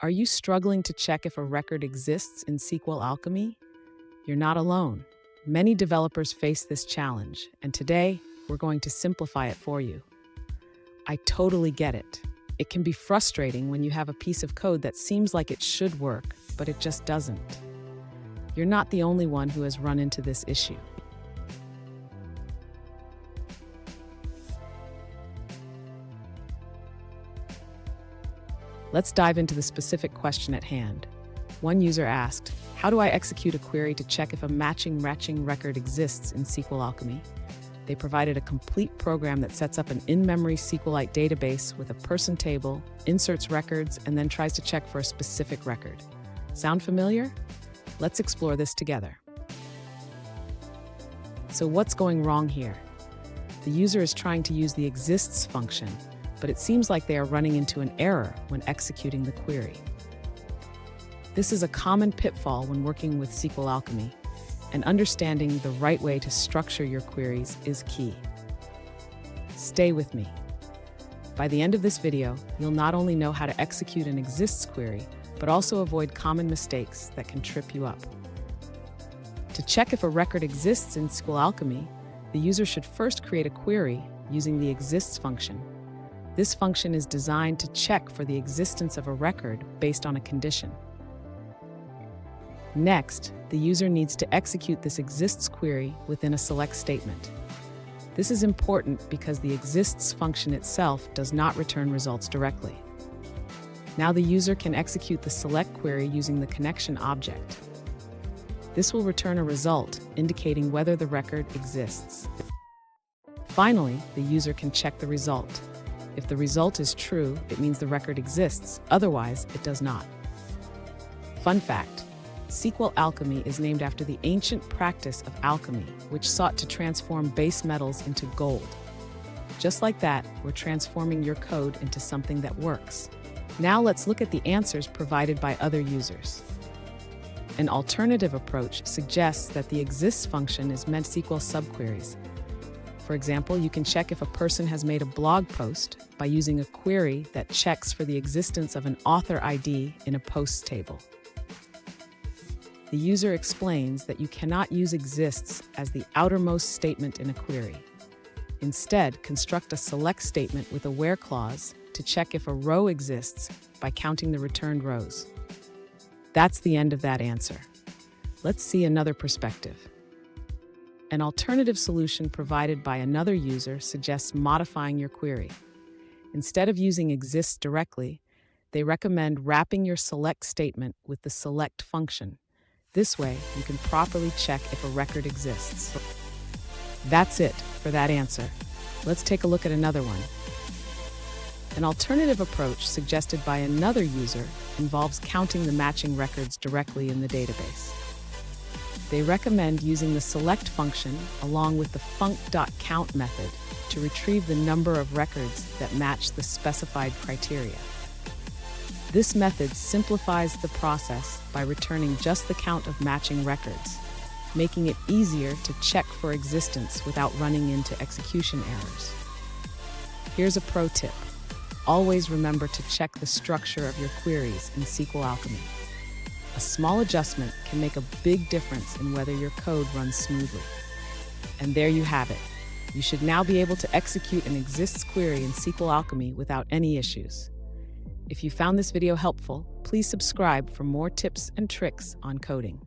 Are you struggling to check if a record exists in SQLAlchemy? You're not alone. Many developers face this challenge, and today we're going to simplify it for you. I totally get it. It can be frustrating when you have a piece of code that seems like it should work, but it just doesn't. You're not the only one who has run into this issue. Let's dive into the specific question at hand. One user asked, how do I execute a query to check if a matching record exists in SQLAlchemy? They provided a complete program that sets up an in-memory SQLite database with a person table, inserts records, and then tries to check for a specific record. Sound familiar? Let's explore this together. So what's going wrong here? The user is trying to use the exists function, but it seems like they are running into an error when executing the query. This is a common pitfall when working with SQLAlchemy, and understanding the right way to structure your queries is key. Stay with me. By the end of this video, you'll not only know how to execute an exists query, but also avoid common mistakes that can trip you up. To check if a record exists in SQLAlchemy, the user should first create a query using the exists function. This function is designed to check for the existence of a record based on a condition. Next, the user needs to execute this exists query within a select statement. This is important because the exists function itself does not return results directly. Now the user can execute the select query using the connection object. This will return a result indicating whether the record exists. Finally, the user can check the result. If the result is true, it means the record exists, otherwise it does not. Fun fact, SQLAlchemy is named after the ancient practice of alchemy, which sought to transform base metals into gold. Just like that, we're transforming your code into something that works. Now let's look at the answers provided by other users. An alternative approach suggests that the exists function is meant SQL subqueries. For example, you can check if a person has made a blog post by using a query that checks for the existence of an author ID in a posts table. The user explains that you cannot use exists as the outermost statement in a query. Instead, construct a select statement with a where clause to check if a row exists by counting the returned rows. That's the end of that answer. Let's see another perspective. An alternative solution provided by another user suggests modifying your query. Instead of using exists directly, they recommend wrapping your select statement with the select function. This way, you can properly check if a record exists. That's it for that answer. Let's take a look at another one. An alternative approach suggested by another user involves counting the matching records directly in the database. They recommend using the select function along with the func.count method to retrieve the number of records that match the specified criteria. This method simplifies the process by returning just the count of matching records, making it easier to check for existence without running into execution errors. Here's a pro tip. Always remember to check the structure of your queries in SQLAlchemy. A small adjustment can make a big difference in whether your code runs smoothly. And there you have it. You should now be able to execute an exists query in SQLAlchemy without any issues. If you found this video helpful, please subscribe for more tips and tricks on coding.